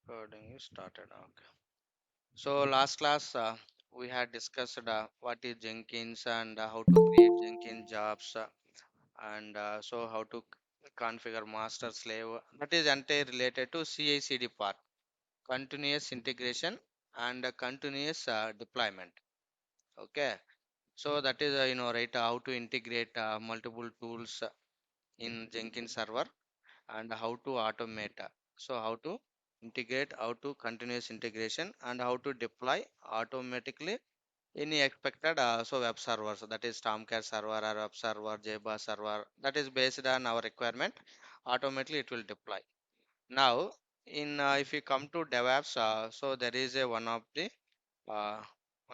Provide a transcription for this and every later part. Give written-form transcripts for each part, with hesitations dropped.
Recording is started. Okay. So last class we had discussed what is Jenkins and how to create Jenkins jobs and how to configure master slave. That is entirely related to CI/CD part, continuous integration and continuous deployment. Okay. So that is right how to integrate multiple tools in Jenkins server and how to automate. So how to integrate, how to continuous integration and how to deploy automatically any expected web servers, that is Tomcat server or web server, Java server, that is based on our requirement. Automatically it will deploy. Now in if you come to DevOps, so there is a uh, one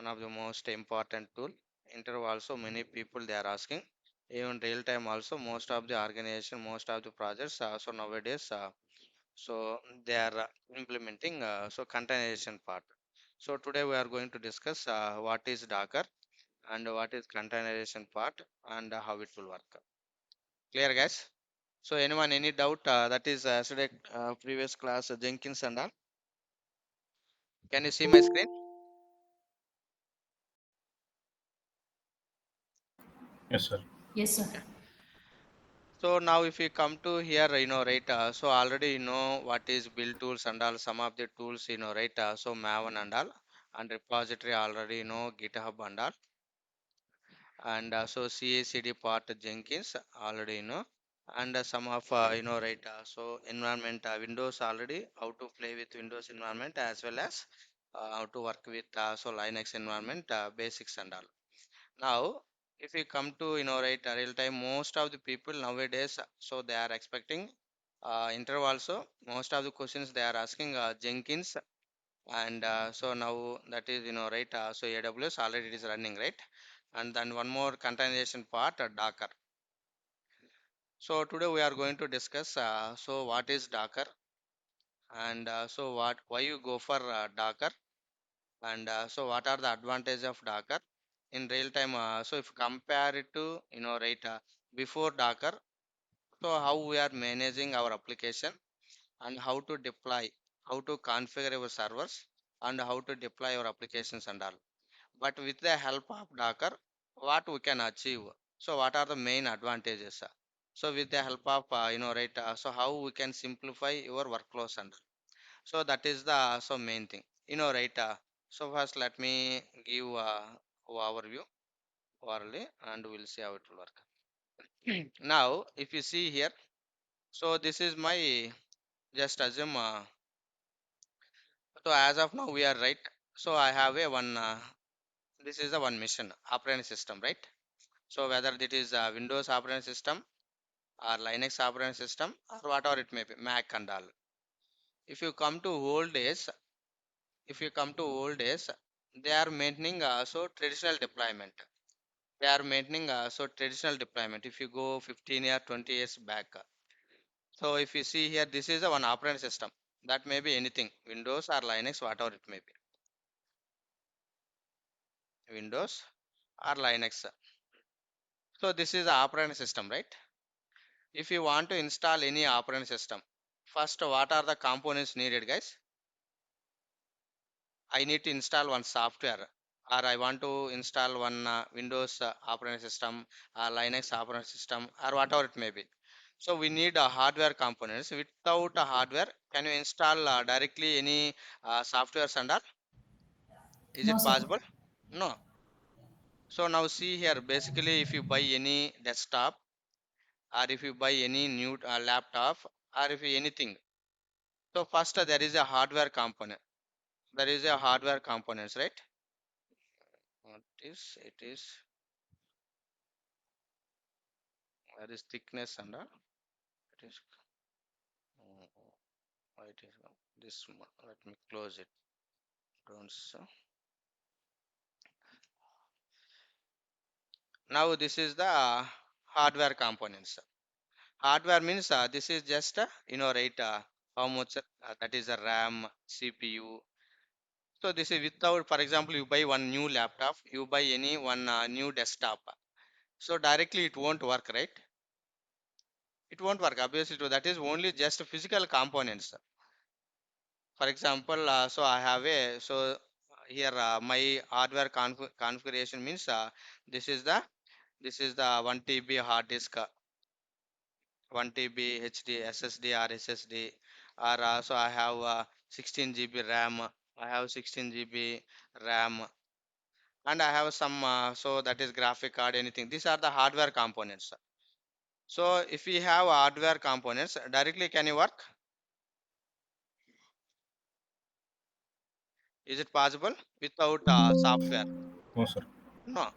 of the most important tool. Interview also many people they are asking. Even real time also most of the organization, most of the projects. So nowadays, so they are implementing containerization part. So today we are going to discuss what is Docker and what is containerization part and how it will work. Clear, guys? So anyone any doubt? That is yesterday previous class Jenkins and all. Can you see my screen? Yes, sir. Yes, sir. Okay. So now if you come to here, right, so already what is build tools and all, some of the tools, right, so Maven and all, and repository already, GitHub and all, and so CI/CD part Jenkins already, and some of, right, so environment, Windows already, how to play with Windows environment as well as how to work with, so Linux environment, basics and all. Now, if we come to right real time, most of the people nowadays, so they are expecting interview also. Most of the questions they are asking Jenkins, and so now that is right. So AWS already it is running, right, and then one more containerization part, Docker. So today we are going to discuss so what is Docker, and so what why you go for Docker, and so what are the advantage of Docker in real time. So if compare it to right before Docker, so how we are managing our application and how to deploy, how to configure our servers and how to deploy our applications and all. But with the help of Docker, what we can achieve, so what are the main advantages, so with the help of right so how we can simplify your workflows and all. So that is the so main thing, right. So first let me give overview orally and we'll see how it will work. Now if you see here, so this is my, just assume so as of now we are right. So I have a one this is the one mission operating system, right? So whether it is Windows operating system or Linux operating system or whatever it may be, Mac and all. If you come to old days, if you come to old days, they are maintaining so traditional deployment. They are maintaining so traditional deployment. If you go 15 year 20 years back, so if you see here, this is a one operating system. That may be anything, Windows or Linux, whatever it may be. Windows or Linux. So this is the operating system, right? If you want to install any operating system, first what are the components needed, guys? I need to install one software, or I want to install one Windows operating system, Linux operating system, or whatever it may be. So we need hardware components. Without a hardware, can you install directly any softwares and all? Is No, it sir. possible? No. So now see here, basically if you buy any desktop or if you buy any new laptop or if you anything, so first there is a hardware component. There is a hardware components, right? What is it is, there is thickness and it is why it is this let me close it. Don't so. Now this is the hardware components. Hardware means this is just right how much that is a RAM, CPU. So this is without, for example, you buy one new laptop, you buy any one new desktop. So directly it won't work, right? It won't work obviously. That is only just physical components. For example, so I have a so here my hardware configuration means this is the this is the 1 TB hard disk, 1 TB HD SSD or SSD, or so I have 16 GB RAM. I have 16 GB RAM, and I have some so that is graphic card, anything. These are the hardware components. So if we have hardware components directly, can you work? Is it possible without software? No, sir. No,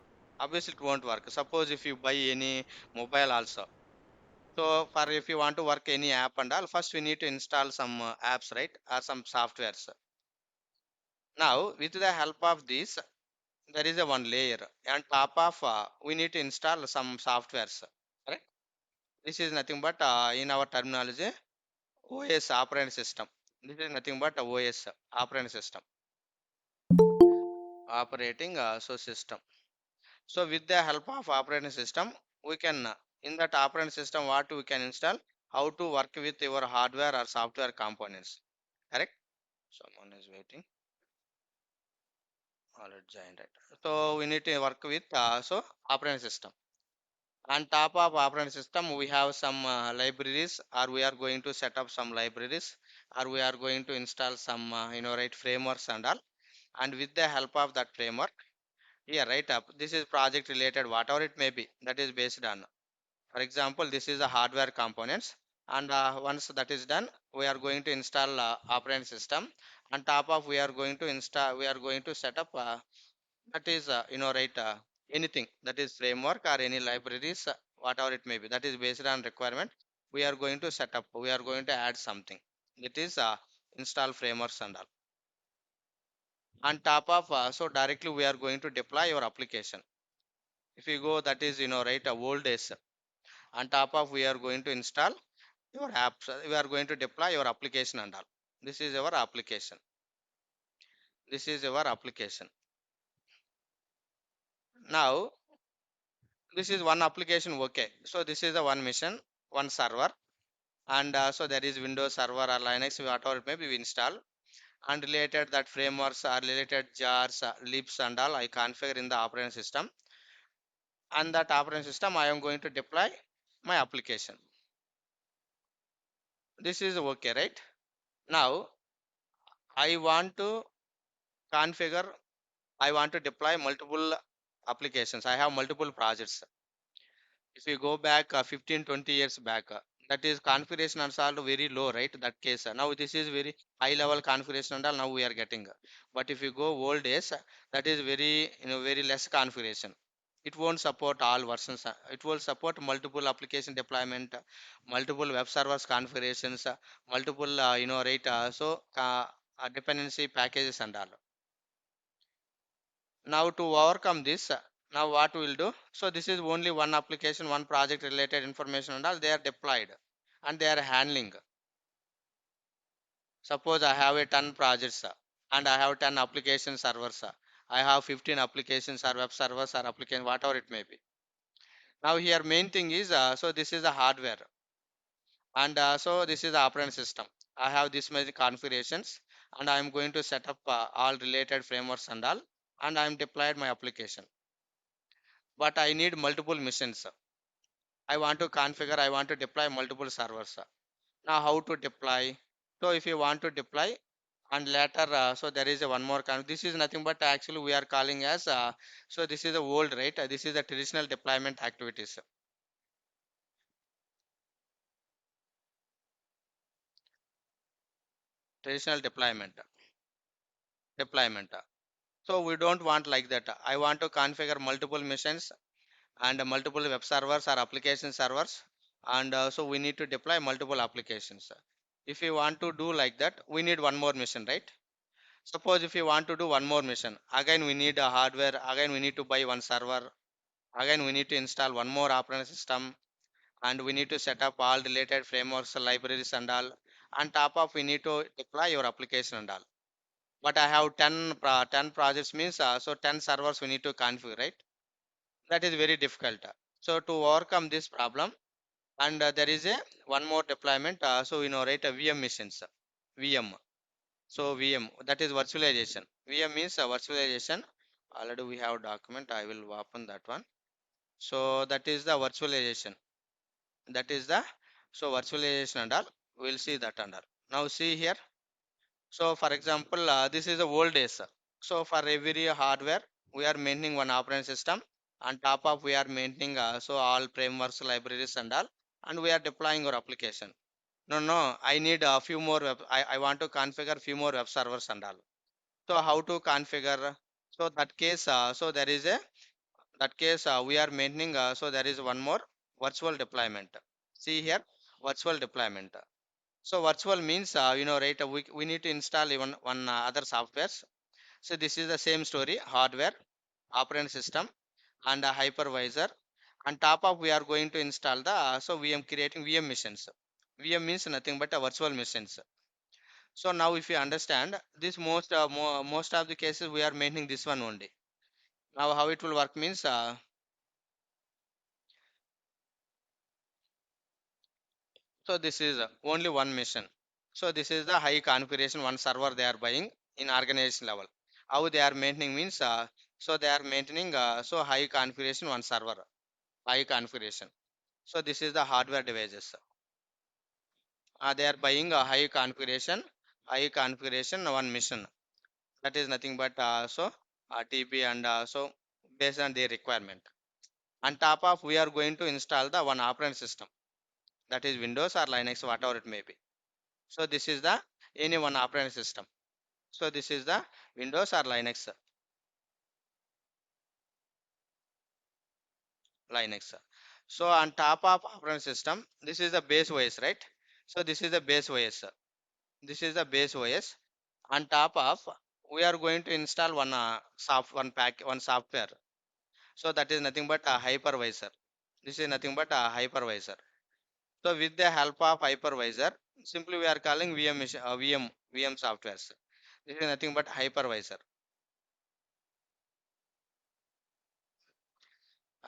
obviously it won't work. Suppose if you buy any mobile also. So for if you want to work any app and all, first we need to install some apps, right? Or some softwares. Now with the help of this, there is a one layer. On top of we need to install some softwares. Correct? This is nothing but in our terminology OS operating system. This is nothing but a OS operating system. Operating so system. So with the help of operating system, we can in that operating system what we can install, how to work with your hardware or software components. Correct? Someone is waiting. Already joined it. So we need to work with so operating system. On top of operating system, we have some libraries, or we are going to set up some libraries, or we are going to install some right frameworks and all. And with the help of that framework, here right up, this is project related, whatever it may be, that is based on. For example, this is the hardware components, and once that is done, we are going to install operating system. On top of we are going to install, we are going to set up that is right anything that is framework or any libraries, whatever it may be. That is based on requirement. We are going to set up. We are going to add something. That is install frameworks and all. On top of so directly we are going to deploy your application. If you go, that is right old days. On top of we are going to install your apps, we are going to deploy your application and all. This is our application. This is our application. Now this is one application. Okay, so this is the one mission, one server, and so there is Windows server or Linux, whatever it may be, we install, and related that frameworks are related jars, libs and all I configure in the operating system, and that operating system I am going to deploy my application. This is okay, right? Now I want to configure, I want to deploy multiple applications. I have multiple projects. If you go back 15, 20 years back, that is configuration is also very low, right? That case. Now this is very high level configuration and all now we are getting. But if you go old days, that is very, very less configuration. It won't support all versions. It will support multiple application deployment, multiple web servers configurations, multiple, right? Dependency packages and all. Now to overcome this, now what we will do? So this is only one application, one project related information and all they are deployed and they are handling. Suppose I have a 10 projects and I have 10 application servers. I have 15 applications or web servers or application, whatever it may be. Now here main thing is, so this is the hardware and so this is the operating system. I have this many configurations and I am going to set up all related frameworks and all, and I am deployed my application. But I need multiple missions. I want to configure, I want to deploy multiple servers. Now how to deploy? So if you want to deploy and later, so there is a one more this is nothing but actually we are calling as, so this is the old, right? This is the traditional deployment activities. Traditional deployment. So we don't want like that. I want to configure multiple missions and multiple web servers or application servers. And so we need to deploy multiple applications. If you want to do like that, we need one more mission, right? Suppose if you want to do one more mission, again we need a hardware, again we need to buy one server, again we need to install one more operating system, and we need to set up all related frameworks, libraries and all. On top of we need to deploy your application and all. But I have 10 projects means so 10 servers we need to configure, right? That is very difficult. So to overcome this problem, and there is a one more deployment. So right, VM missions, VM. So VM, that is virtualization. VM means virtualization. Already we have document, I will open that one. So that is the virtualization. That is the, so virtualization and all, we'll see that and all. Now see here. So for example, this is the old days. So for every hardware, we are maintaining one operating system. On top of we are maintaining so all frameworks, libraries and all, and we are deploying our application. No, no, I need a few more web. I want to configure few more web servers and all. So how to configure? So that case, so there is a, that case we are maintaining. So there is one more virtual deployment. See here, virtual deployment. So virtual means right, we need to install even one other softwares. So this is the same story, hardware, operating system and a hypervisor. On top of we are going to install the so VM, creating VM machines. VM means nothing but a virtual machines. So now if you understand this, most of the cases we are maintaining this one only. Now how it will work means so this is only one mission. So this is the high configuration one server they are buying in organization level. How they are maintaining means so they are maintaining so high configuration one server, high configuration. So this is the hardware devices. They are buying a high configuration one mission. That is nothing but TP and so based on their requirement. On top of we are going to install the one operating system, that is Windows or Linux, whatever it may be. So this is the any one operating system. So this is the Windows or Linux. Linux. So on top of operating system, this is the base OS, right? So this is the base OS. This is the base OS. On top of we are going to install one one software. So that is nothing but a hypervisor. This is nothing but a hypervisor. So with the help of hypervisor, simply we are calling VM softwares. This is nothing but hypervisor.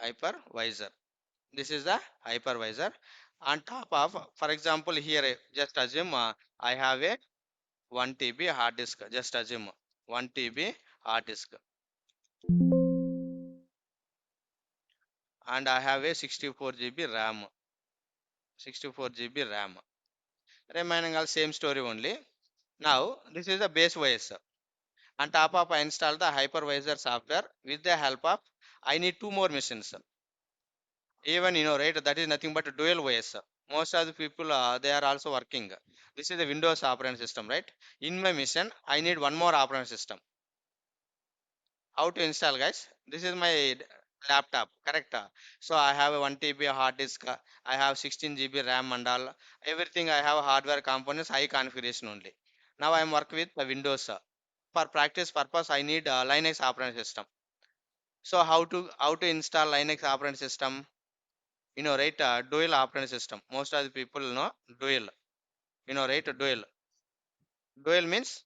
Hypervisor. This is the hypervisor. On top of, for example, here just assume I have a 1 TB hard disk. Just assume 1 TB hard disk, and I have a 64 GB RAM. 64 GB RAM. Remaining all same story only. Now this is the base OS. On top of I install the hypervisor software with the help of I need two more machines. Even right, that is nothing but a dual OS. Most of the people they are also working. This is the Windows operating system, right? In my mission I need one more operating system. How to install, guys? This is my laptop, correct? So I have a 1 TB hard disk, I have 16 GB RAM and all, everything. I have hardware components high configuration only. Now I am work with the Windows. For practice purpose I need Linux operating system. So how to install Linux operating system? Right, dual operating system. Most of the people know dual. Right, dual means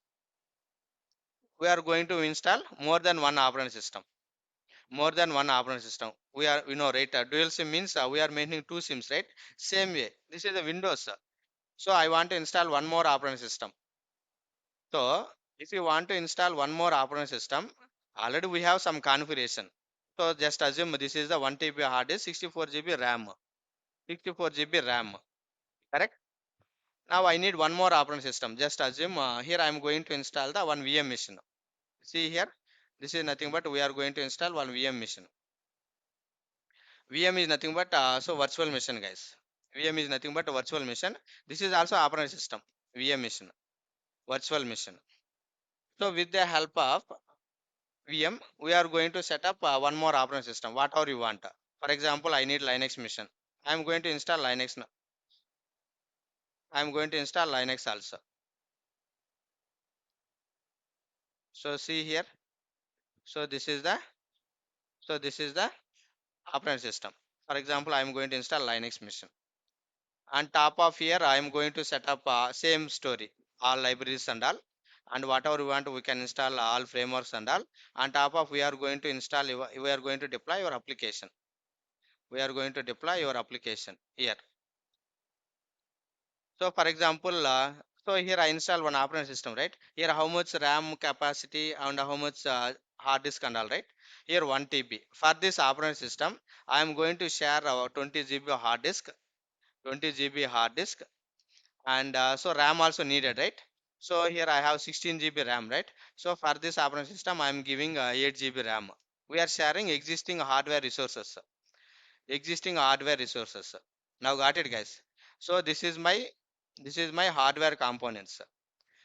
we are going to install more than one operating system. More than one operating system. We are, right, dual sim means we are maintaining two sims, right? Same way, this is the Windows. So I want to install one more operating system. So if you want to install one more operating system, already we have some configuration. So just assume this is the 1 TB hard disk, 64 GB RAM. 64 GB RAM, correct? Now I need one more operating system. Just assume here I am going to install the one VM machine. See here, this is nothing but we are going to install one VM machine. VM is nothing but so virtual machine, guys. VM is nothing but a virtual machine. This is also operating system. VM machine, virtual machine. So with the help of VM, we are going to set up one more operating system, whatever you want. For example, I need Linux machine. I am going to install Linux. I am going to install Linux also. So see here. So this is the operating system. For example, I am going to install Linux machine. On top of here I am going to set up same story, all libraries and all, and whatever we want we can install all frameworks and all. On top of we are going to install we are going to deploy your application. We are going to deploy your application here. So for example So here I install one operating system, right? Here how much RAM capacity and how much hard disk and all, right? Here 1 TB. For this operating system, I am going to share our 20 GB hard disk, 20 GB hard disk, and so RAM also needed, right? So here I have 16 GB RAM, right? So for this operating system, I am giving 8 GB RAM. We are sharing existing hardware resources. Now got it, guys? So this is my hardware components.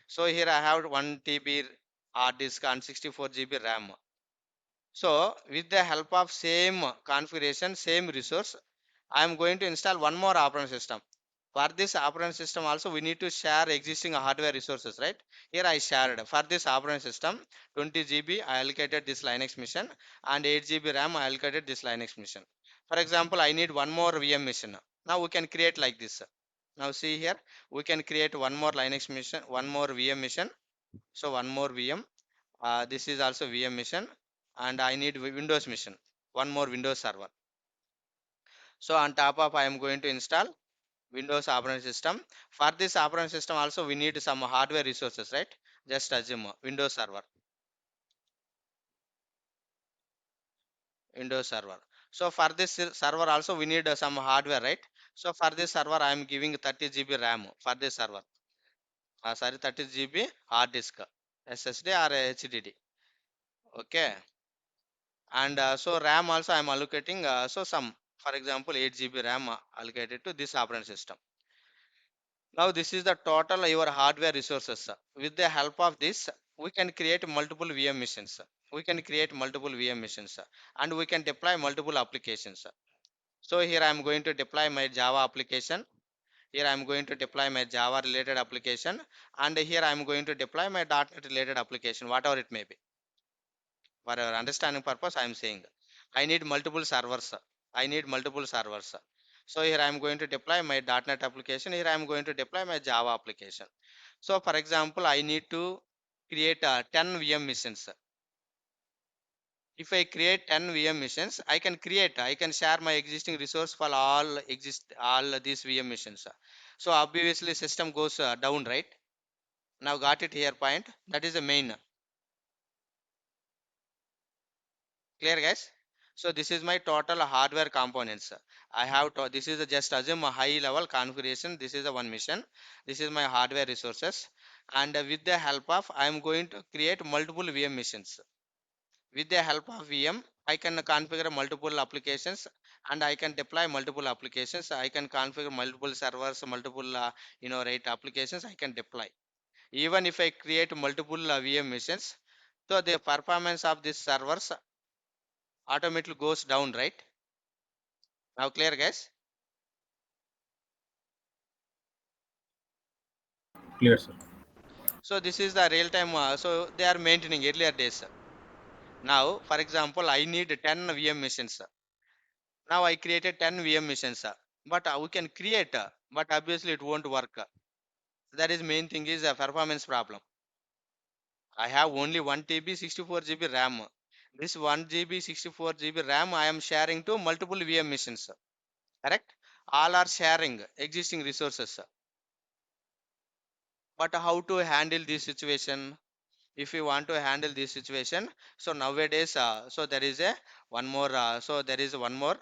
So here I have 1 TB hard disk and 64 GB RAM. So with the help of same configuration, same resource, I am going to install one more operating system. For this operating system also we need to share existing hardware resources, right? Here I shared for this operating system 20 GB I allocated this Linux machine and 8 GB RAM I allocated this Linux machine. For example, I need one more VM machine. Now we can create like this. Now see here, we can create one more Linux machine, one more VM machine. So one more VM. This is also VM machine, and I need Windows machine, one more Windows server. So on top of I am going to install Windows operating system. For this operating system also we need some hardware resources, right? Just assume Windows server, Windows server. So for this server also we need some hardware, right? So for this server I am giving 30 GB RAM for this server. Sorry, 30 GB hard disk, SSD or HDD. Okay. And so RAM also I am allocating so some, for example, 8 GB RAM allocated to this operating system. Now this is the total your hardware resources. With the help of this, we can create multiple VM machines. We can create multiple VM machines and we can deploy multiple applications. So here I am going to deploy my Java application. Here I am going to deploy my Java related application, and here I am going to deploy my .NET related application, whatever it may be. For our understanding purpose, I am saying I need multiple servers. I need multiple servers. So here I am going to deploy my .NET application. Here I am going to deploy my Java application. So for example, I need to create 10 VM missions. If I create 10 VM missions, I can share my existing resource for all these VM missions. So obviously system goes down, right? Now got it here point. That is the main. Clear, guys? So this is my total hardware components. This is just assume a high level configuration. This is the one mission. This is my hardware resources. And with the help of, I am going to create multiple VM missions. With the help of VM, I can configure multiple applications and I can deploy multiple applications. I can configure multiple servers, multiple, right applications I can deploy. Even if I create multiple VM missions, so the performance of these servers automatically goes down, right? Now clear, guys? Clear, sir. So this is the real time, so they are maintaining earlier days. Now for example, I need 10 VM machines. Now I created 10 VM machines, but we can create, but obviously it won't work. That is main thing is a performance problem. I have only 1 TB 64 GB RAM. This 1 GB 64 GB RAM I am sharing to multiple VM machines, correct? All are sharing existing resources. But how to handle this situation? If you want to handle this situation, so nowadays so there is a one more so there is one more,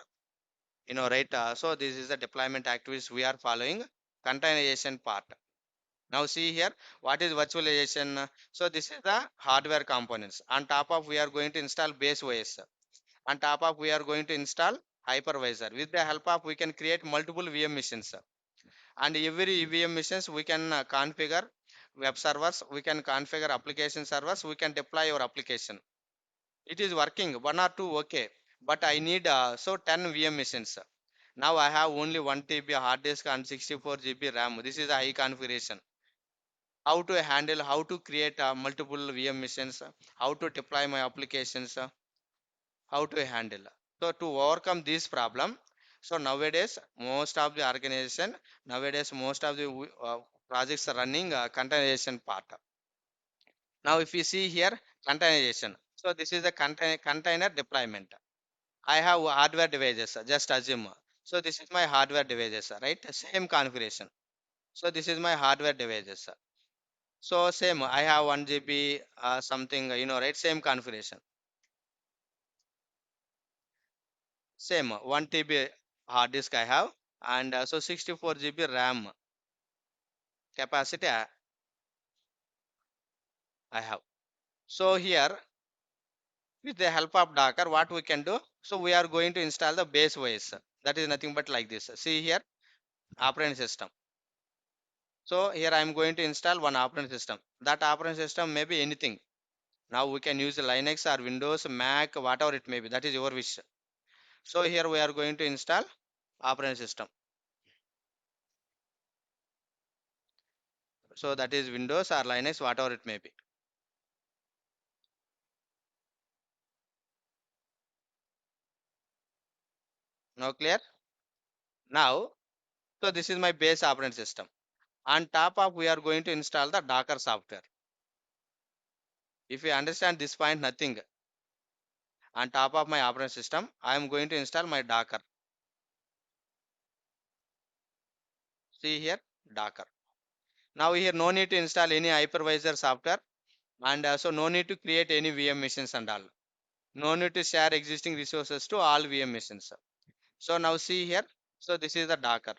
right? So this is the deployment activities we are following, containerization part. Now see here, what is virtualization? So this is the hardware components. On top of we are going to install base OS. On top of we are going to install hypervisor. With the help of we can create multiple VM machines, and every EVM machines we can configure web servers, we can configure application servers, we can deploy your application. It is working one or two, okay, but I need so 10 VM machines. Now I have only 1 TB hard disk and 64 GB RAM. This is a high configuration. How to handle, how to create multiple VM machines, how to deploy my applications, how to handle. So to overcome this problem, so nowadays most of the organization, nowadays most of the projects are running containerization part. Now if you see here containerization, so this is the container deployment. I have hardware devices, just assume. So this is my hardware devices, right? Same configuration. So this is my hardware devices. So same, I have 1 GB something, right? Same configuration. Same, 1 TB hard disk I have, and so 64 GB RAM capacity I have. So here, with the help of Docker, what we can do? So we are going to install the base OS. That is nothing but like this. See here, operating system. So here I am going to install one operating system. That operating system may be anything. Now we can use Linux or Windows, Mac, whatever it may be. That is your wish. So here we are going to install operating system. So that is Windows or Linux, whatever it may be. Now clear? Now, so this is my base operating system. On top of we are going to install the Docker software. If you understand this point, nothing. On top of my operating system, I am going to install my Docker. See here, Docker. Now here no need to install any hypervisor software, and also no need to create any VM machines and all. No need to share existing resources to all VM machines. So now see here. So this is the Docker.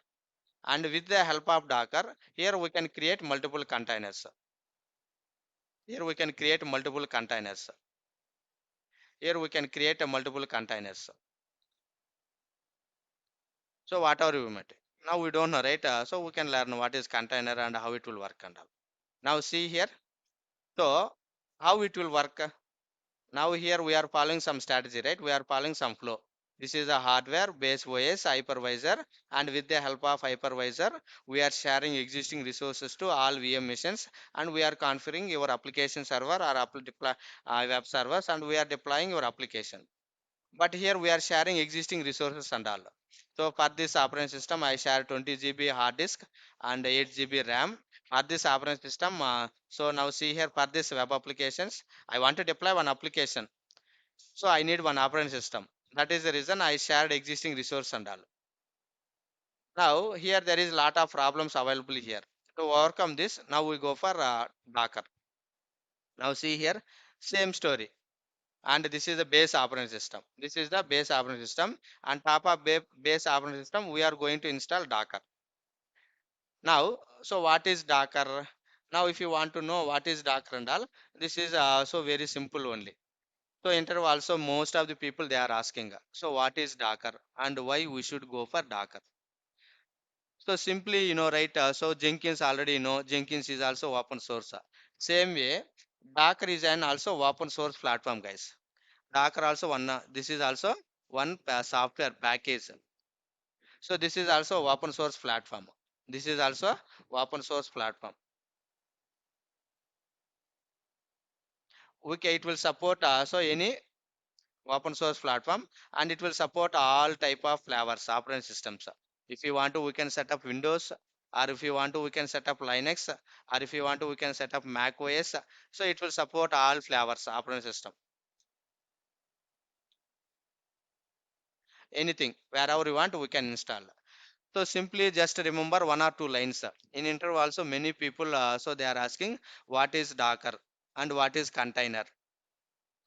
And with the help of Docker, here we can create multiple containers. Here we can create multiple containers. Here we can create a multiple containers. So whatever you want. Now we don't know, right? So we can learn what is container and how it will work and all. Now see here. So how it will work? Now here we are following some strategy, right? We are following some flow. This is a hardware base OS hypervisor, and with the help of hypervisor, we are sharing existing resources to all VM machines, and we are configuring your application server or web servers, and we are deploying your application. But here we are sharing existing resources and all. So for this operating system, I share 20 GB hard disk and 8 GB RAM. For this operating system, so now see here for this web applications, I want to deploy one application. So I need one operating system. That is the reason I shared existing resource and all. Now here there is a lot of problems available here. To overcome this, now we go for Docker. Now see here, same story. And this is the base operating system. This is the base operating system. On top of base operating system, we are going to install Docker. Now, so what is Docker? Now, if you want to know what is Docker and all, this is also very simple only. So, interview also most of the people they are asking. So, what is Docker and why we should go for Docker? So, simply right. So, Jenkins already know Jenkins is also open source. Same way, Docker is an also open source platform, guys. Docker also one. This is also one software package. So this is also open source platform. This is also open source platform. Okay, it will support so any open source platform, and it will support all type of flavors operating systems. If you want to, we can set up Windows, or if you want to, we can set up Linux, or if you want to, we can set up Mac OS. So it will support all flavors operating system. Anything wherever you want, we can install. So simply just remember one or two lines. In interview also many people so they are asking what is Docker and what is container.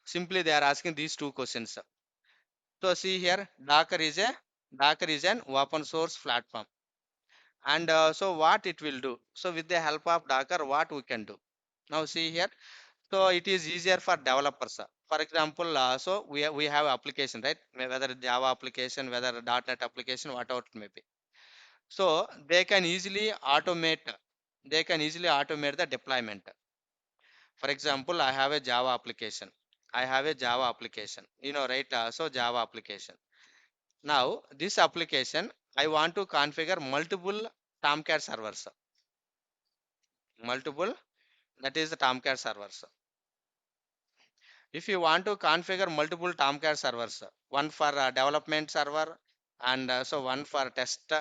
Simply they are asking these two questions. So see here, Docker is an open source platform, and so what it will do. So with the help of Docker, what we can do. Now see here. So it is easier for developers. For example, so we have application, right? Whether Java application, whether a .NET application, whatever it may be. So they can easily automate the deployment. For example, I have a Java application. I have a Java application, right? So Java application. Now this application, I want to configure multiple Tomcat servers. Multiple, that is the Tomcat servers. If you want to configure multiple Tomcat servers, one for development server, and so one for test,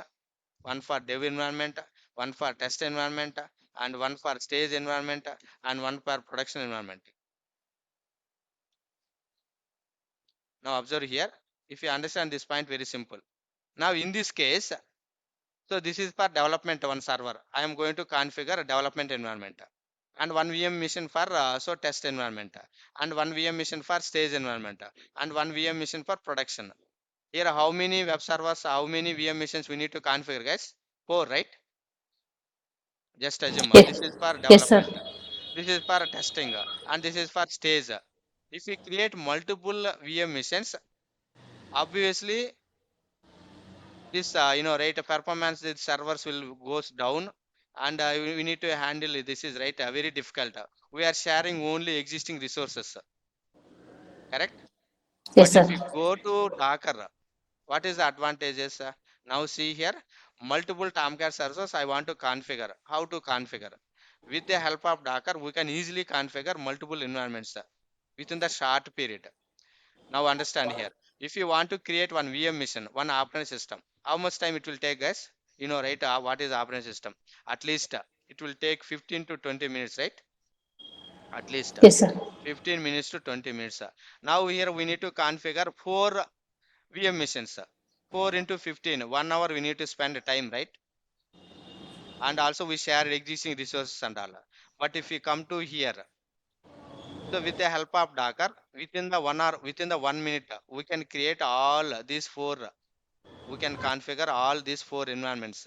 one for dev environment, one for test environment, and one for stage environment, and one for production environment. Now observe here. If you understand this point, very simple. Now in this case, so this is for development one server. I am going to configure a development environment. and one VM machine for so test environment, and one VM machine for stage environment, and one VM machine for production. Here, how many web servers, how many VM machines we need to configure, guys? Four, right? Just assume Yes, this is for yes, sir. development, this is for testing, and this is for stage. If we create multiple VM machines, obviously this right performance, the servers will goes down, and we need to handle it. This is right very difficult. We are sharing only existing resources, correct? Yes, But sir. if you go to Docker, what is the advantages? Now see here, multiple Tomcat servers I want to configure. How to configure? With the help of Docker, we can easily configure multiple environments within the short period. Now understand here. If you want to create one VM machine, one operating system, how much time it will take, guys? Right? What is operating system? At least it will take 15 to 20 minutes, right? At least Yes, sir. 15 minutes to 20 minutes. Now here we need to configure four VM machines. 4 into 15, 1 hour we need to spend time, right? And also we share existing resources and all. But if we come to here, so with the help of Docker, within the 1 hour, within the 1 minute, we can create all these four. We can configure all these four environments.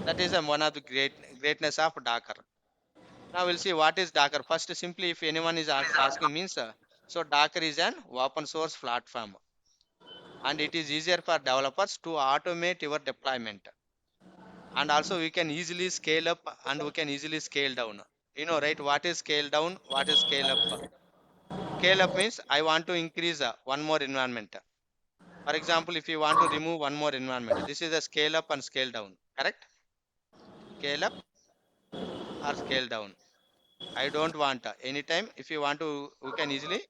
That is one of the greatness of Docker. Now we'll see what is Docker. First, simply if anyone is asking means, so Docker is an open source platform, and it is easier for developers to automate your deployment. And also we can easily scale up and we can easily scale down. Right? What is scale down? What is scale up? Scale up means I want to increase one more environment. For example, if you want to remove one more environment, this is a scale up and scale down. Correct? Scale up or scale down. I don't want anytime. If you want to, we can easily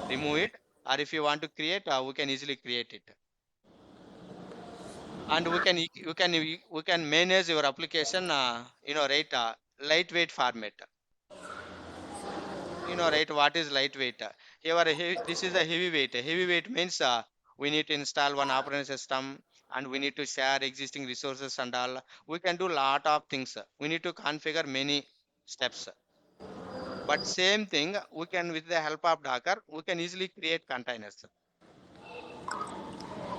remove it, or if you want to create, we can easily create it. And we can manage your application. Right? Lightweight format. Right? What is lightweight? Here, this is a heavyweight. Heavyweight means we need to install one operating system, and we need to share existing resources and all. We can do lot of things. We need to configure many steps. But same thing, we can with the help of Docker, we can easily create containers.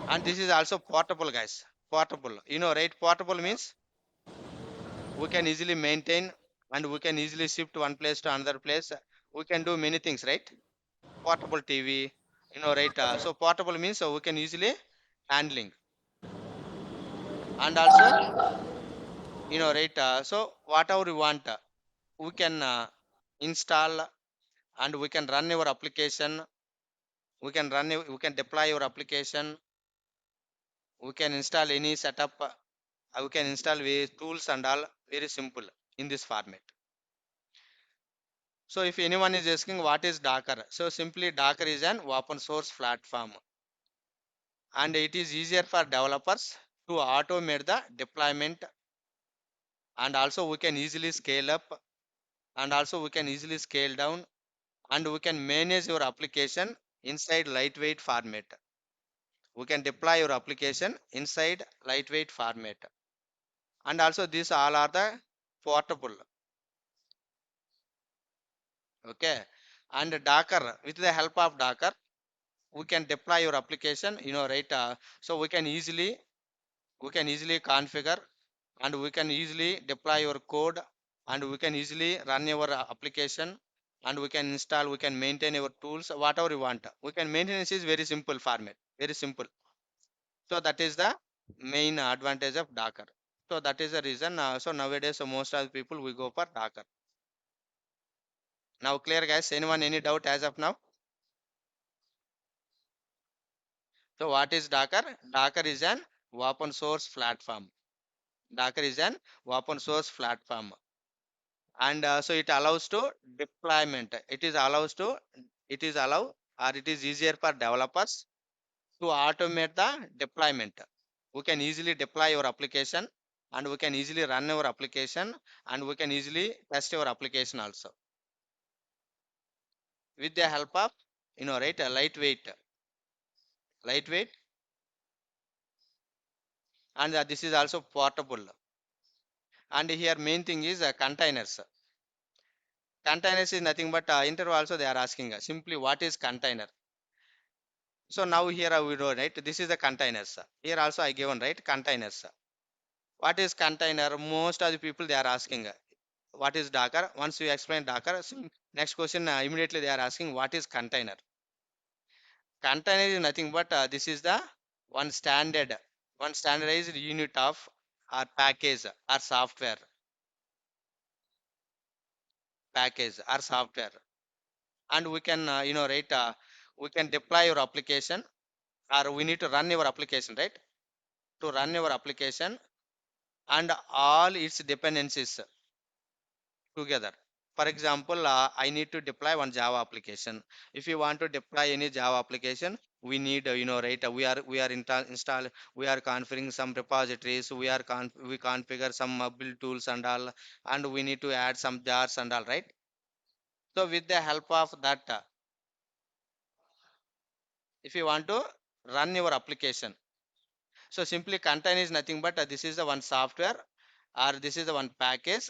And this is also portable, guys. Portable. Right? Portable means we can easily maintain and we can easily shift one place to another place. We can do many things, right? Portable TV, right? So portable means we can easily handling, and also, right? So whatever we want, we can install and we can run your application. We can deploy your application. We can install any setup. We can install with tools and all. Very simple in this format. So if anyone is asking what is Docker, so simply Docker is an open source platform, and it is easier for developers to automate the deployment, and also we can easily scale up, and also we can easily scale down, and we can manage your application inside lightweight format. We can deploy your application inside lightweight format, and also these all are the portable. Okay, and Docker, with the help of Docker, we can deploy your application, right? So we can easily configure, and we can easily deploy your code, and we can easily run your application, and we can install, we can maintain your tools, whatever you want. We can maintenance is very simple format, very simple. So that is the main advantage of Docker. So that is the reason. So nowadays, most of the people we go for Docker. Now clear, guys? Anyone any doubt as of now? So what is Docker? Docker is an open source platform. Docker is an open source platform, and so it allows to deployment. It is allow, or it is easier for developers to automate the deployment. We can easily deploy your application, and we can easily run our application, and we can easily test your application also with the help of, right, a lightweight, and this is also portable. And here main thing is containers. Containers is nothing but interview also they are asking simply what is container. So now here I will do, right? This is the containers. Here also I given, right, containers. What is container? Most of the people they are asking what is Docker. Once you explain Docker, so next question immediately they are asking what is container. Container is nothing but this is the one standard, one standardized unit of our package or software, package or software. And we can right, we can deploy your application, or we need to run your application, right? To run your application and all its dependencies together. For example, I need to deploy one Java application. If you want to deploy any Java application, we need right, we are install, we are configuring some repositories, we configure some build tools and all, and we need to add some jars and all, right? So with the help of that, if you want to run your application, so simply contain is nothing but this is the one software, or this is the one package,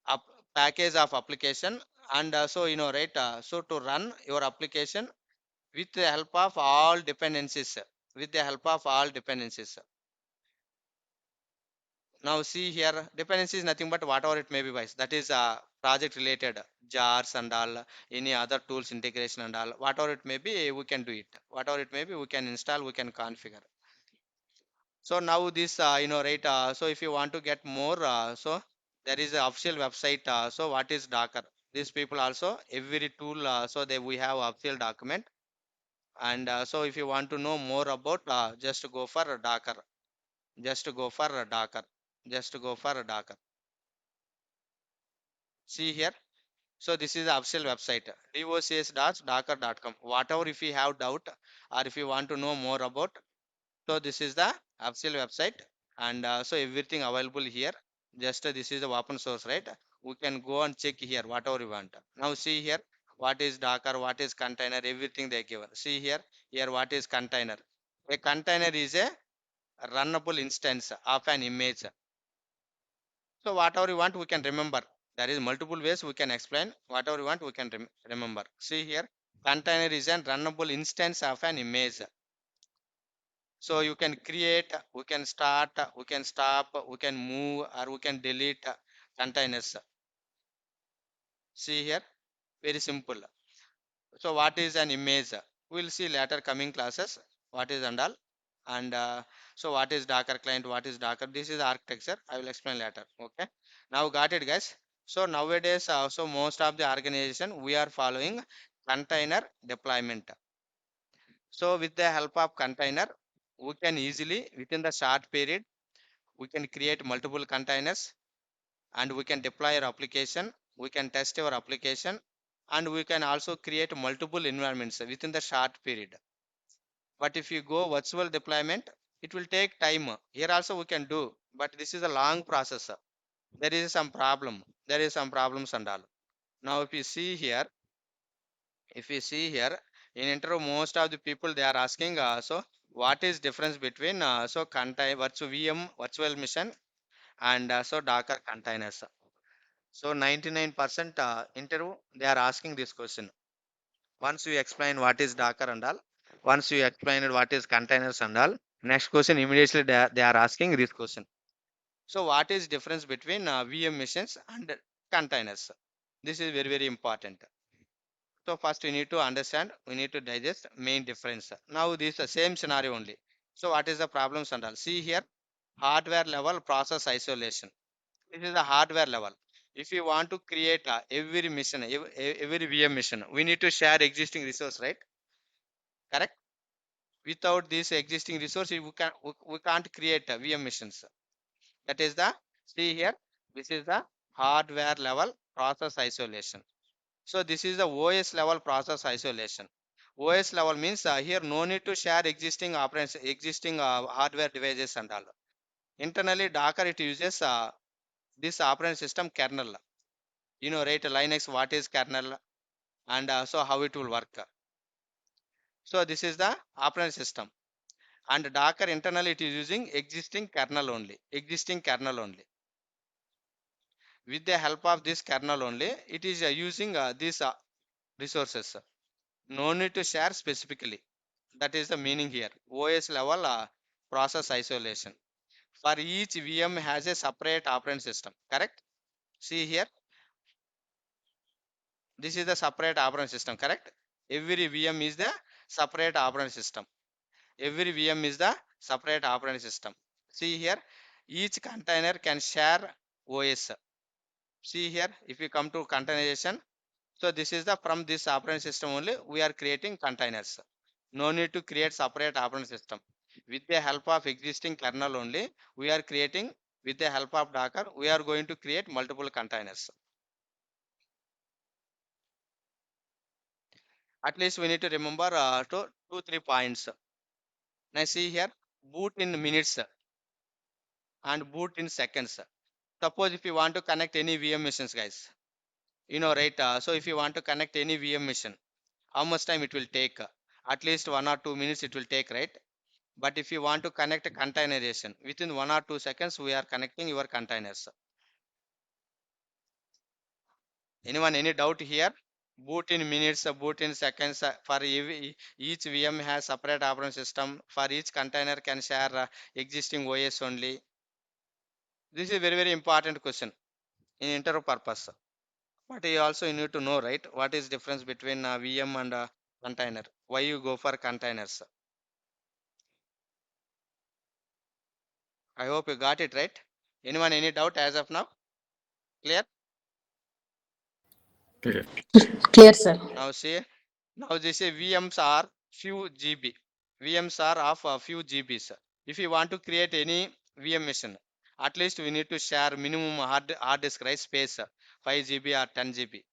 up package of application. And so right, so to run your application with the help of all dependencies, with the help of all dependencies. Now see here, dependency is nothing but whatever it may be wise, that is project related, jars and all, any other tools integration and all, whatever it may be, we can do it, whatever it may be, we can install, we can configure. So now this right, so if you want to get more, so there is a official website, so what is Docker, these people also every tool, so they we have official document. And so if you want to know more about, just go for Docker, just go for Docker, just go for Docker. See here, so this is the official website, docs.docker.com. Whatever if you have doubt, or if you want to know more about, so this is the official website. And so everything available here. Just this is the open source, right? We can go and check here whatever you want. Now see here, what is Docker, what is container, everything they given. See here, here what is container. A container is a runnable instance of an image. So whatever you want, we can remember. There is multiple ways we can explain. Whatever you want, we can remember. See here, container is a runnable instance of an image. So you can create, we can start, we can stop, we can move, or we can delete containers. See here, very simple. So what is an image? We'll see later coming classes what is and all. And so what is Docker client, what is Docker? This is architecture. I will explain later. Okay. Now got it, guys. So nowadays, so most of the organization we are following container deployment. So with the help of container, we can easily within the short period we can create multiple containers, and we can deploy our application, we can test our application, and we can also create multiple environments within the short period. But if you go virtual deployment, it will take time. Here also we can do, but this is a long process. There is some problem, there is some problems and all. Now if you see here, if you see here, in interview most of the people they are asking, so what is difference between so contain virtual VM virtual machine, and so Docker containers. So 99% interview they are asking this question. Once you explain what is Docker and all, once you explain what is containers and all, next question immediately they are asking this question. So what is difference between VM machines and containers? This is very important. So first we need to understand, we need to digest main difference. Now this is the same scenario only. So what is the problems and all? See here, hardware level process isolation. This is the hardware level. If you want to create every mission, every VM mission, we need to share existing resource, right? Correct. Without this existing resource, we can't create VM missions. That is the, see here. This is the hardware level process isolation. So this is the OS level process isolation. OS level means here no need to share existing operations, existing hardware devices and all. Internally, Docker it uses this operating system kernel. Right, Linux what is kernel, and so how it will work. So this is the operating system, And Docker internally it is using existing kernel only. With the help of this kernel only, it is using these resources. No need to share specifically. That is the meaning here. OS level process isolation. For each VM has a separate operating system. Correct? See here, this is the separate operating system. Correct? Every VM is the separate operating system. Every VM is the separate operating system. See here, each container can share OS. See here, if you come to containerization, so this is the from this operating system only we are creating containers. No need to create separate operating system. With the help of existing kernel only, we are creating with the help of Docker, we are going to create multiple containers. At least we need to remember to 2 3 points. Now see here, boot in minutes and boot in seconds. Suppose if you want to connect any VM machines, guys, right? So if you want to connect any VM machine, how much time it will take? At least 1 or 2 minutes it will take, right? But if you want to connect a containerization, within 1 or 2 seconds, we are connecting your containers. Anyone, any doubt here? Boot in minutes, boot in seconds. For each VM has separate operating system. For each container can share existing OS only. This is very, very important question in interview purpose. But you also need to know, right? What is difference between VM and container? Why you go for containers? I hope you got it right. Anyone, any doubt as of now? Clear? Clear. Clear, sir. Now see, now this is VMs are few GB. VMs are of a few GBs. If you want to create any VM machine, at least we need to share minimum hard disk right space 5 GB or 10 GB.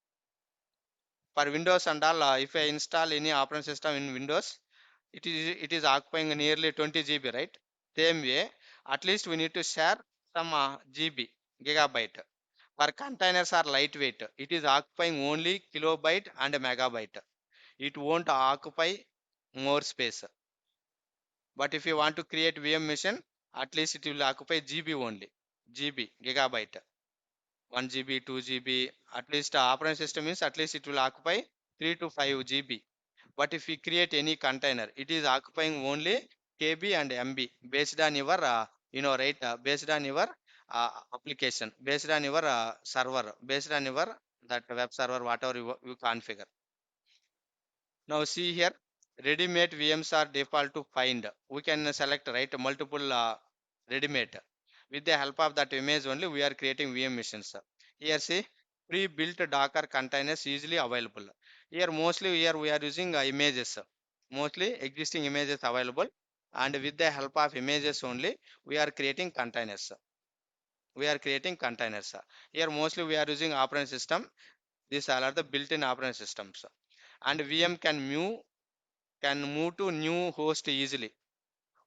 For Windows and all, if I install any operating system in Windows, it is occupying nearly 20 GB, right? Same way, at least we need to share some GB, gigabyte. For containers are lightweight. It is occupying only kilobyte and megabyte. It won't occupy more space. But if you want to create VM machine, at least it will occupy GB only. GB, gigabyte. 1 GB, 2 GB. At least operating system means at least it will occupy 3 to 5 GB. But if we create any container, it is occupying only KB and MB based on your, right, based on your application, based on your server, based on your that web server, whatever you configure. Now see here, ready-made VMs are default to find. We can select right multiple ready-made. With the help of that image only, we are creating VM machines. Here see, pre-built Docker containers easily available. Here we are using images. Mostly existing images available, and with the help of images only, we are creating containers. We are creating containers. Here mostly we are using operating system. These all are the built-in operating systems, and VM can move to new host easily.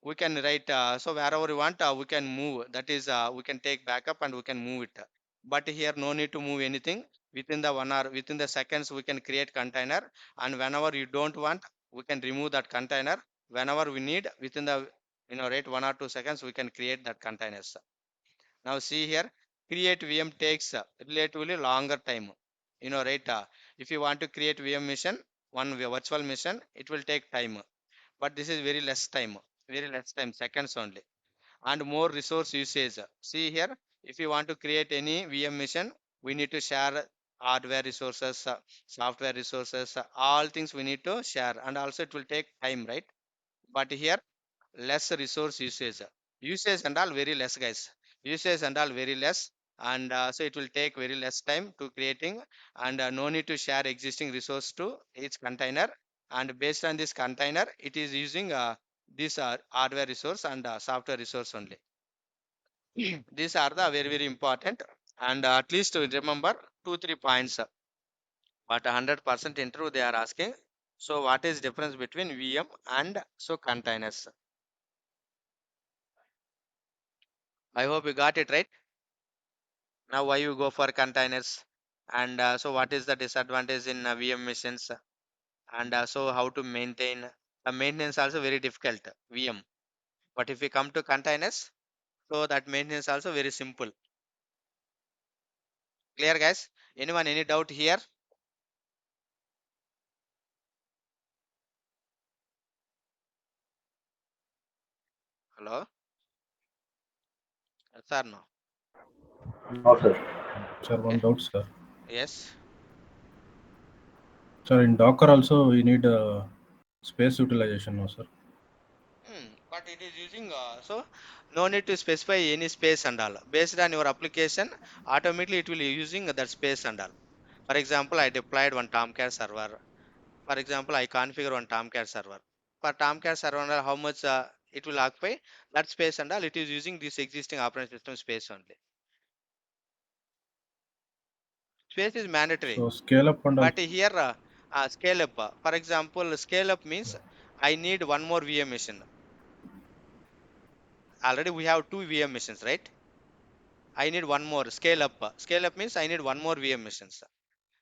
We can write so wherever we want we can move, that is we can take backup and we can move it. But here no need to move anything. Within the 1 hour, within the seconds, we can create container, and whenever you don't want, we can remove that container. Whenever we need, within the right 1 or 2 seconds, we can create that containers. Now see here, create VM takes relatively longer time. Right, if you want to create VM mission, one virtual mission, it will take time. But this is very less time, seconds only, and more resource usage. See here, if you want to create any VM mission, we need to share hardware resources, software resources, all things we need to share, and also it will take time, right? But here less resource usage and all very less, guys. Usage and all very less, and so it will take very less time to creating, and no need to share existing resource to each container. And based on this container, it is using this hardware resource and software resource only. These are the very, very important, and at least remember 2 3 points. But 100% interview they are asking, so what is difference between VM and so containers? I hope you got it right. Now, why you go for containers? And so, what is the disadvantage in VM machines? And so, how to maintain? Maintenance also very difficult. VM. But if we come to containers, so that maintenance also very simple. Clear, guys? Anyone any doubt here? Hello? Yes or no? No, sir. Sir, one Okay. doubt, sir. Yes. Sir, in Docker also we need space utilization, no, sir? But it is using so no need to specify any space and all. Based on your application, automatically it will be using that space and all. For example, I deployed one Tomcat server. For example, I configure one Tomcat server. For Tomcat server, how much it will occupy that space and all. It is using this existing operating system space only. Space is mandatory. So scale up and all. But here, scale up. For example, scale up means I need one more VM machine. Already we have two VM machines, right? I need one more. Scale up. Scale up means I need one more VM machines.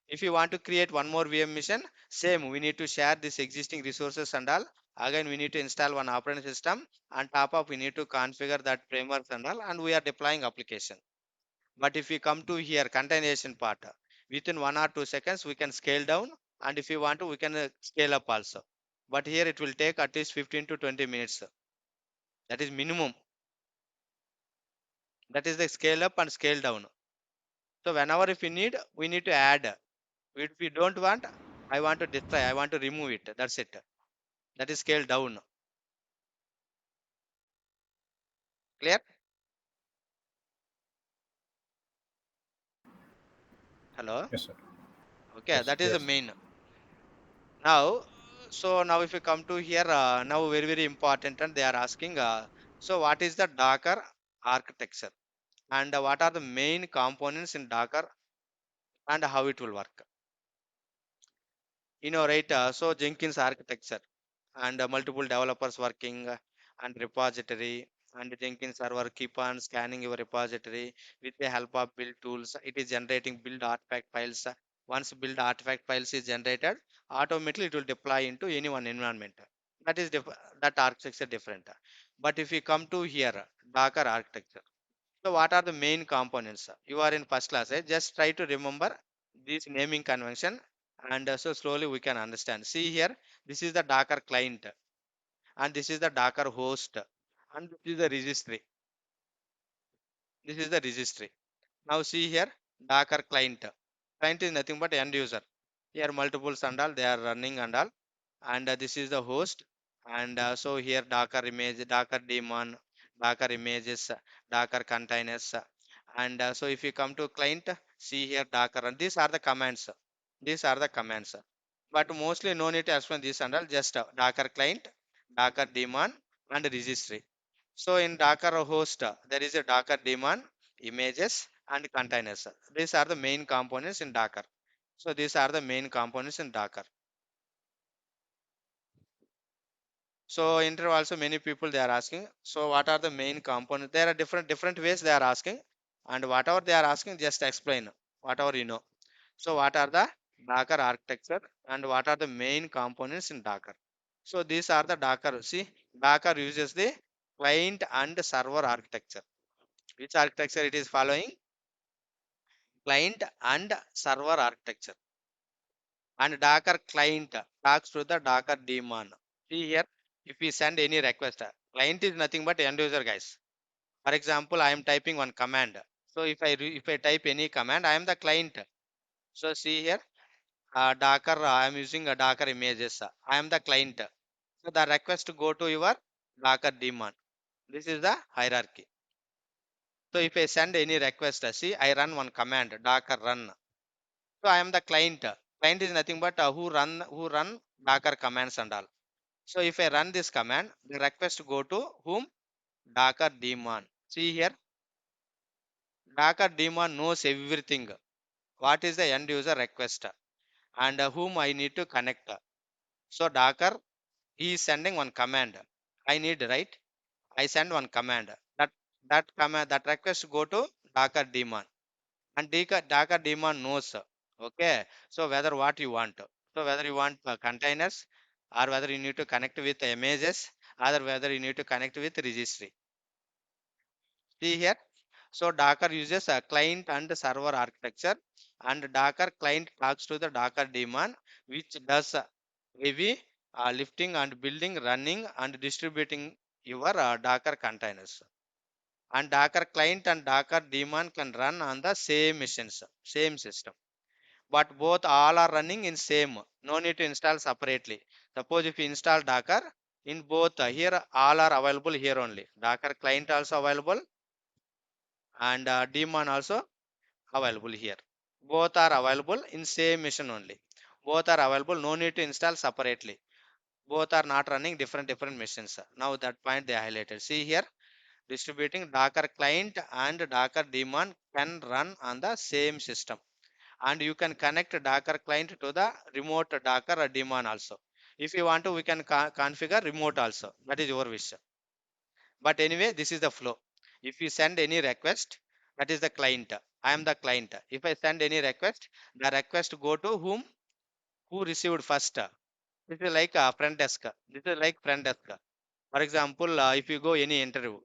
If you want to create one more VM machine, same. We need to share this existing resources and all. Again, we need to install one operating system. On top of, we need to configure that frameworks and all, and we are deploying application. But if we come to here, containerization part, within 1 or 2 seconds, we can scale down. And if you want to, we can scale up also. But here it will take at least 15 to 20 minutes. That is minimum. That is the scale up and scale down. So whenever if we need to add. If we don't want, I want to destroy, I want to remove it. That's it. That is scale down. Clear? Hello? Yes, sir. Okay, Yes, that is the Yes. main. Now, so now if you come to here, now very, very important, and they are asking, so what is the Docker architecture? And what are the main components in Docker and how it will work? Right? So Jenkins architecture and multiple developers working and repository and Jenkins server keep on scanning your repository with the help of build tools. It is generating build artifact files. Once build artifact files is generated, automatically it will deploy into any one environment. That is that architecture different. But if we come to here, Docker architecture. So what are the main components? You are in first class, right? Just try to remember this naming convention and so slowly we can understand. See here, this is the Docker client and this is the Docker host and this is the registry. This is the registry. Now see here, Docker client. Client is nothing but end user. Here multiples and all they are running and all. And this is the host. And so here Docker image, Docker daemon, Docker images, Docker containers. And so if you come to client, see here Docker. And these are the commands. These are the commands. But mostly no need to explain this and all. Just Docker client, Docker daemon, and registry. So in Docker host, there is a Docker daemon, images, and containers. These are the main components in Docker. So these are the main components in Docker. So interview also many people they are asking. So what are the main components? There are different ways they are asking, and whatever they are asking, just explain whatever you know. So what are the Docker architecture and what are the main components in Docker? So these are the Docker. See, Docker uses the client and server architecture. Which architecture it is following? Client and server architecture. And Docker client talks to the Docker daemon. See here, if we send any request, client is nothing but end user guys. For example, I am typing one command. So if I type any command, I am the client. So see here, Docker, I am using a Docker images. I am the client. So the request go to your Docker daemon. This is the hierarchy. So if I send any request, see, I run one command, Docker run. So I am the client. Client is nothing but who run Docker commands and all. So if I run this command, the request go to whom? Docker daemon. See here, Docker daemon knows everything. What is the end user request and whom I need to connect. So Docker he is sending one command. I need right. I send one command. That command that request go to Docker daemon and Docker daemon knows. Okay. So whether what you want. So whether you want containers or whether you need to connect with images Other whether you need to connect with registry. See here. So Docker uses a client and server architecture, and Docker client talks to the Docker daemon, which does heavy lifting and building, running and distributing your Docker containers. And Docker client and Docker daemon can run on the same machines, same system, but both all are running in same. No need to install separately. Suppose if you install Docker in both, here all are available here only. Docker client also available, and daemon also available here. Both are available in same machine only. Both are available. No need to install separately. Both are not running different machines. Now that point they highlighted. See here, distributing Docker client and Docker daemon can run on the same system, and you can connect Docker client to the remote Docker daemon also. If you want to, we can configure remote also. That is your wish. But anyway, this is the flow. If you send any request, that is the client. I am the client. If I send any request, the request go to whom? Who received first? This is like a front desk. This is like front desk. For example, if you go any interview,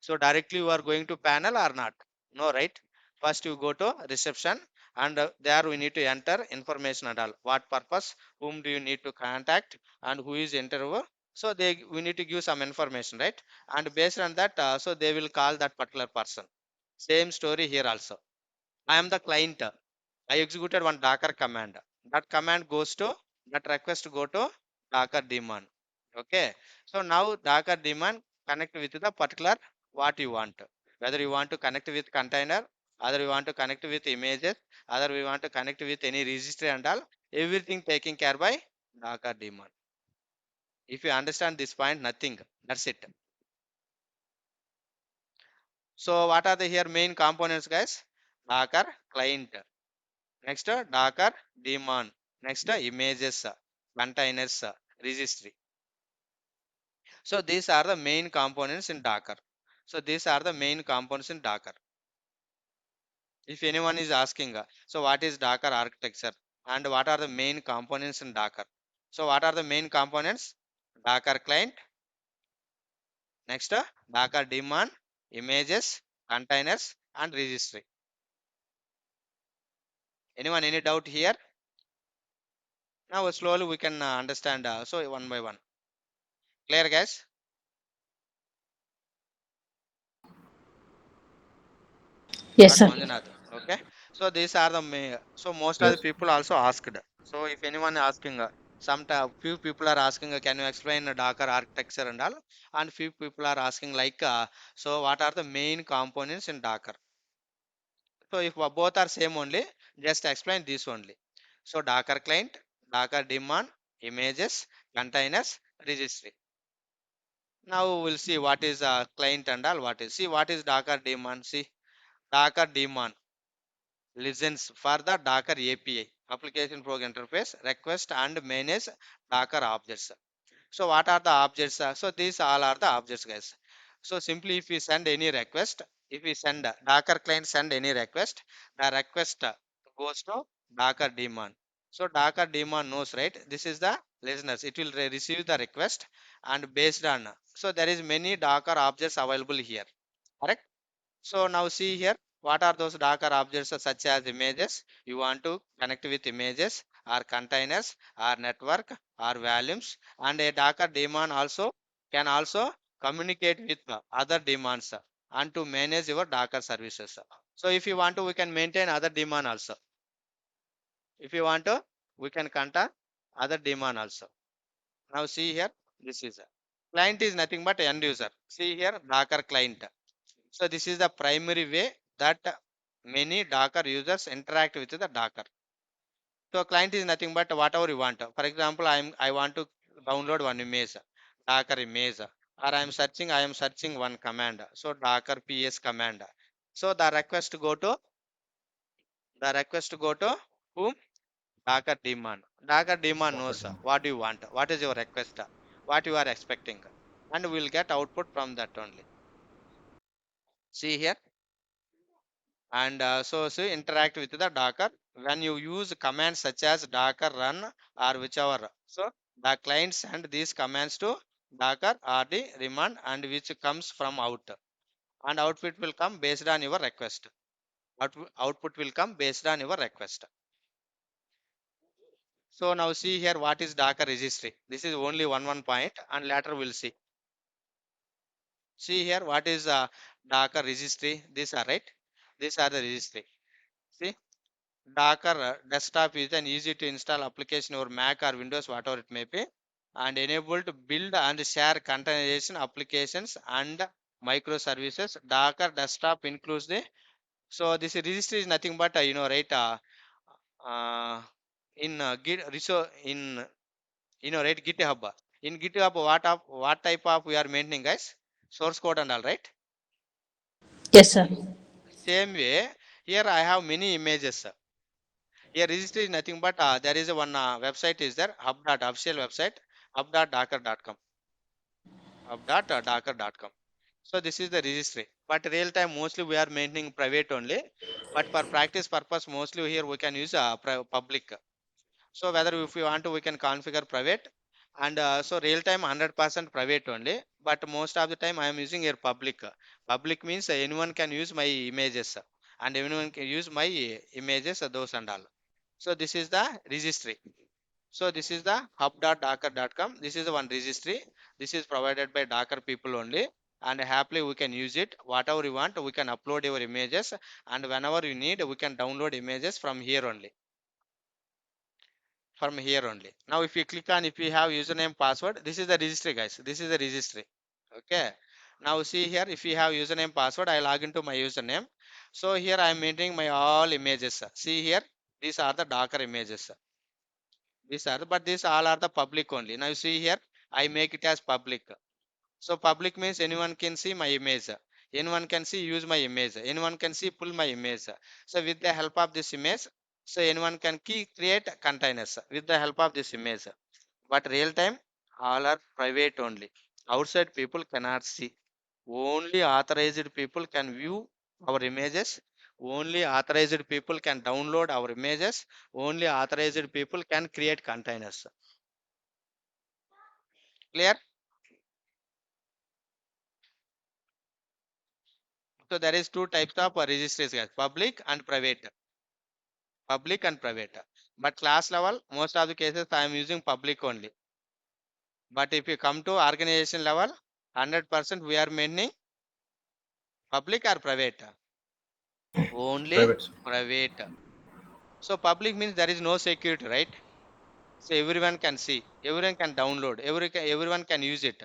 so directly you are going to panel or not? No, right? First you go to reception, and there we need to enter information and all. What purpose? Whom do you need to contact, and who is interviewer? So we need to give some information, right? And based on that, so they will call that particular person. Same story here also. I am the client. I executed one Docker command. That command goes to, that request go to Docker daemon. Okay. So now Docker daemon connect with the particular what you want. Whether you want to connect with container, other you want to connect with images, other we want to connect with any registry and all, everything taken care by Docker daemon. If you understand this point, nothing. That's it. So what are the here main components, guys? Docker client. Next, Docker daemon. Next, images, containers, registry. So these are the main components in Docker. So these are the main components in Docker. If anyone is asking, so what is Docker architecture and what are the main components in Docker? So what are the main components? Docker client. Next, Docker daemon, images, containers, and registry. Anyone any doubt here? Now slowly we can understand. So one by one. Clear, guys? Yes, Dr. sir. Manjunath. Okay. So these are the so most of the Yes. people also asked. So if anyone asking, few people are asking, can you explain Docker architecture and all? And few people are asking like, so what are the main components in Docker? So if both are same only, just explain this only. So Docker client, Docker daemon, images, containers, registry. Now we'll see what is client and all. What is, see what is Docker daemon? See Docker daemon listens for the Docker API, application program interface, request and manage Docker objects. So what are the objects? So these all are the objects, guys. So simply if we send any request, if we send Docker client send any request, the request goes to Docker daemon. So Docker daemon knows, right? This is the listeners. It will receive the request, and based on, so there is many Docker objects available here. Correct? So now see here, what are those Docker objects such as images? You want to connect with images or containers or network or volumes, and a Docker daemon also can also communicate with other daemons and to manage your Docker services. So if you want to, we can maintain other daemon also. If you want to, we can contact other daemon also. Now see here, this is client is nothing but end user. See here, Docker client. So this is the primary way that many Docker users interact with the Docker. So client is nothing but whatever you want. For example, I want to download one image, Docker image, or I am searching one command. So Docker ps command. So the request go to whom? Docker daemon. Docker daemon knows what you want, what is your request, what you are expecting, and we will get output from that only. See here. And so interact with the Docker when you use commands such as Docker run or whichever. So the client send these commands to Docker rd remand and which comes from out, and output will come based on your request. Output will come based on your request. So now see here what is Docker registry. This is only one point, and later we'll see. See here what is Docker registry. These are right. These are the registry. See, Docker desktop is an easy to install application over Mac or Windows, whatever it may be, and enable to build and share containerization applications and microservices. Docker desktop includes the, so this registry is nothing but right, uh, in Git reso in right, GitHub. In GitHub, what type of we are maintaining, guys? Source code and all, right? Yes, sir. Same way, here I have many images. Here registry is nothing but there is a one website is there, official website, hub.docker.com, hub.docker.com. So this is the registry. But real time mostly we are maintaining private only. But for practice purpose, mostly here we can use public. So whether if we want to, we can configure private, and so real time 100% private only. But most of the time I am using here public. Public means anyone can use my images, and anyone can use my images, those and all. So this is the registry. So this is the hub.docker.com. This is the one registry. This is provided by Docker people only. And happily we can use it. Whatever you want, we can upload your images. And whenever you need, we can download images from here only. From here only. Now if you click on, if you have username password, this is the registry, guys. This is the registry. Okay. Now see here, if you have username password, I log into my username. So here I am maintaining my all images. See here, these are the Docker images. These are, but these all are the public only. Now you see here, I make it as public. So public means anyone can see my image. Anyone can see use my image. Anyone can see pull my image. So with the help of this image, so anyone can create containers with the help of this image. But real time, all are private only. Outside people cannot see. Only authorized people can view our images. Only authorized people can download our images. Only authorized people can create containers. Clear? So there is two types of registries, guys, public and private. Public and private. But class level, most of the cases I am using public only. But if you come to organization level, 100% we are maintaining public or private. Only Private. private. So public means there is no security, right? So everyone can see, everyone can download, everyone can use it.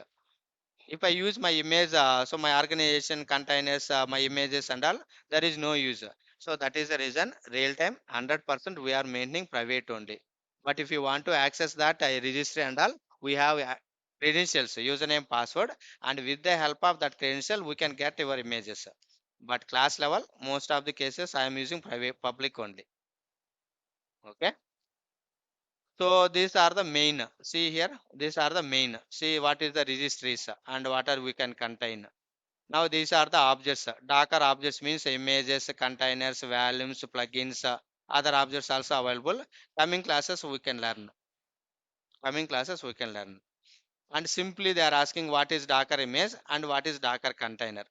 If I use my image, so my organization containers, my images and all, there is no use. So that is the reason real time 100% we are maintaining private only. But if you want to access that registry and all, we have credentials, username, password, and with the help of that credential, we can get your images. But class level, most of the cases I am using private, public only. Okay. So these are the main. See here, these are the main. See what is the registries and what are we can contain. Now these are the objects. Docker objects means images, containers, volumes, plugins, other objects also available. Coming classes we can learn. Coming classes we can learn. And simply they are asking what is Docker image and what is Docker container.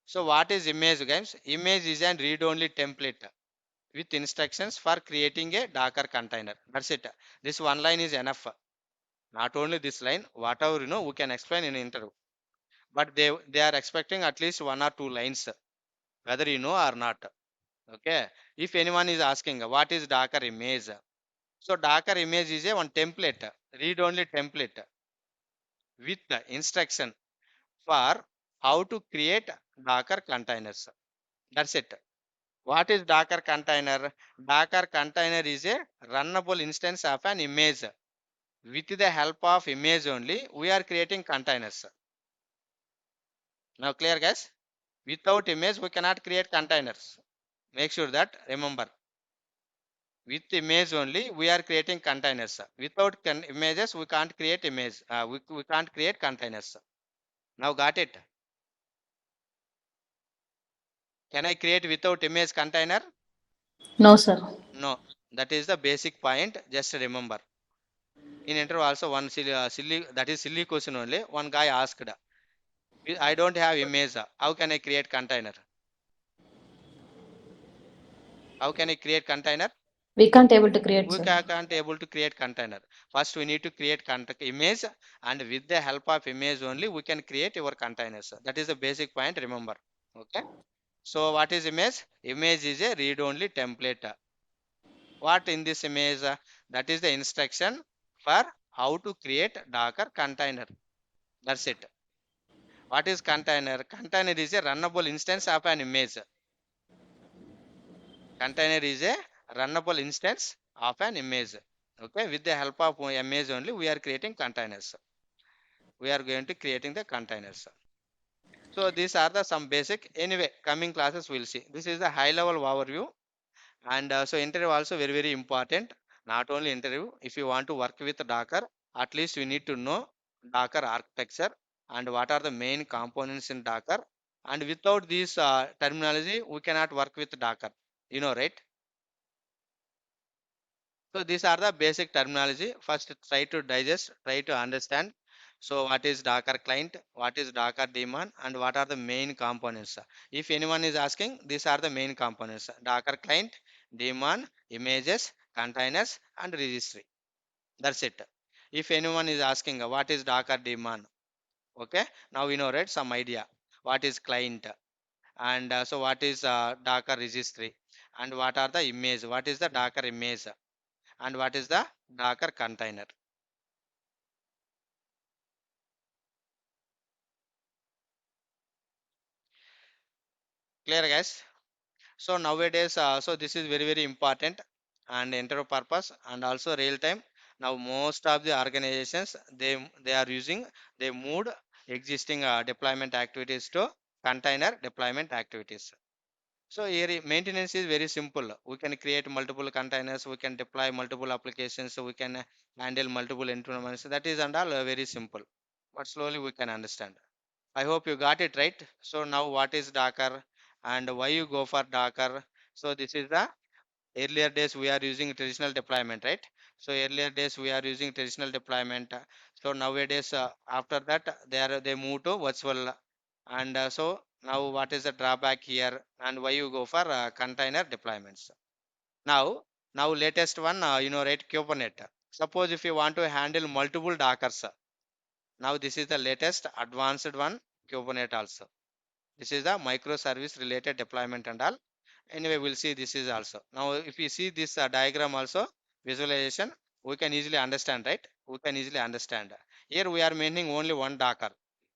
So what is image, guys? Image is an read-only template with instructions for creating a Docker container. That's it. This one line is enough. Not only this line, whatever we can explain in interview. But they are expecting at least one or two lines, whether you know or not. Okay. If anyone is asking what is Docker image, so Docker image is a one template, read only template with the instruction for how to create Docker containers. That's it. What is Docker container? Docker container is a runnable instance of an image. With the help of image only, we are creating containers. Now clear, guys? Without image, we cannot create containers. Make sure that remember. With image only, we are creating containers. Without images, we can't create image. We can't create containers. Now got it? Can I create without image container? No, sir. No. That is the basic point. Just remember. In interview also one silly that is silly question only. One guy asked, I don't have image. How can I create container? How can I create container? We can't able to create, We sir. can't able to create container. First we need to create image, and with the help of image only we can create our containers. That is the basic point, remember. Okay. So what is image? Image is a read only template. What in this image? That is the instruction for how to create Docker container. That's it. What is container? Container is a runnable instance of an image. Container is a runnable instance of an image. Okay, with the help of image only we are creating containers. We are going to creating the containers. So these are the some basic. Anyway, coming classes we'll see. This is the high level overview. And so interview also very important. Not only interview, if you want to work with Docker, at least you need to know Docker architecture and what are the main components in Docker. And without this terminology, we cannot work with Docker. You know, right? So these are the basic terminology. First, try to digest, try to understand. So what is Docker client, what is Docker daemon, and what are the main components? If anyone is asking, these are the main components: Docker client, daemon, images, containers, and registry. That's it. If anyone is asking what is Docker daemon, okay, now we know, right, some idea. What is client, and so what is Docker registry, and what are the image? What is the Docker image? And what is the Docker container? Clear, guys? So nowadays, so this is very important and interview purpose and also real time. Now most of the organizations they are using, they moved existing deployment activities to container deployment activities. So here maintenance is very simple. We can create multiple containers, we can deploy multiple applications, so we can handle multiple environments. That is and all very simple, but slowly we can understand. I hope you got it right. So now what is Docker and why you go for Docker? So this is the earlier days we are using traditional deployment, right? So earlier days we are using traditional deployment. So nowadays after that they move to virtual, and so now what is the drawback here and why you go for container deployments? Now latest one, right, Kubernetes. Suppose if you want to handle multiple Dockers, now this is the latest advanced one, Kubernetes also. This is the microservice related deployment and all. Anyway, we'll see this is also. Now, if you see this diagram also, visualization, we can easily understand, right? We can easily understand. Here we are maintaining only one Docker.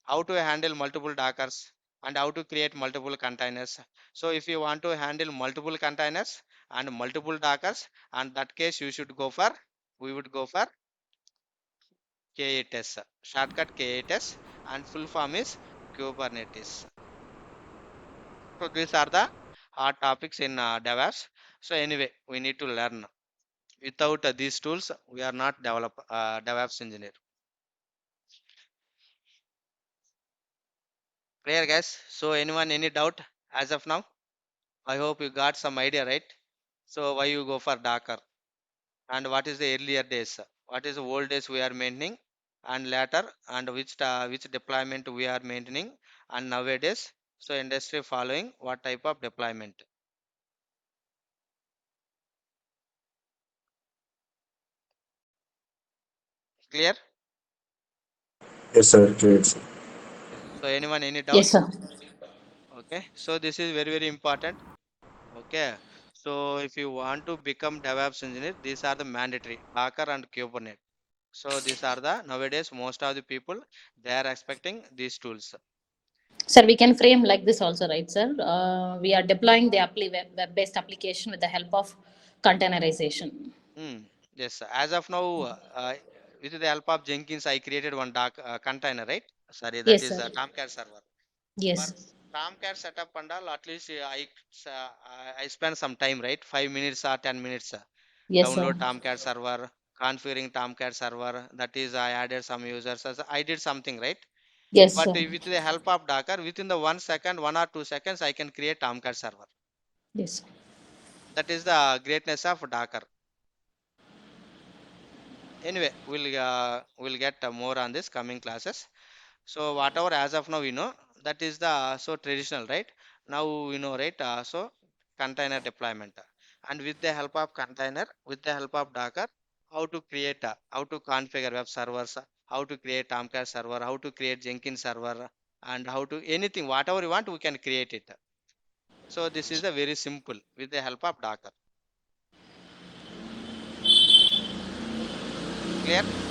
How to handle multiple Dockers and how to create multiple containers. So if you want to handle multiple containers and multiple Dockers, and that case you should go for, we would go for K8s, shortcut K8s, and full form is Kubernetes. So these are the hard topics in DevOps. So anyway, we need to learn. Without these tools, we are not DevOps engineer. Clear, guys? So anyone any doubt as of now? I hope you got some idea, right? So why you go for Docker and what is the earlier days? What is the old days we are maintaining and later and which deployment we are maintaining and nowadays. So industry following what type of deployment? Clear? Yes, sir. Great. Yes. So anyone any doubt? Yes, sir. Okay. So this is very important. Okay. So if you want to become DevOps engineer, these are the mandatory Docker and Kubernetes. So these are the nowadays most of the people they are expecting these tools. Sir, we can frame like this also, right, sir? We are deploying the web-based application with the help of containerization. Hmm. Yes. As of now, with the help of Jenkins, I created one container, right? Sorry, that Yes, is sir. a Tomcat server. For Yes. Tomcat setup and all, at least I spend some time, right? 5 minutes or 10 minutes. Yes, sir. Download Tomcat server, configuring Tomcat server. That is, I added some users. I did something, right? Yes, But sir. with the help of Docker, within the 1 second, 1 or 2 seconds, I can create Tomcat server. Yes. That is the greatness of Docker. Anyway, we'll get more on this coming classes. So whatever as of now that is the so traditional, right? Now right? So container deployment, and with the help of container, with the help of Docker, how to create, how to configure web servers, how to create Tomcat server, how to create Jenkins server, and how to anything whatever you want we can create it. So this is the very simple with the help of Docker. Clear?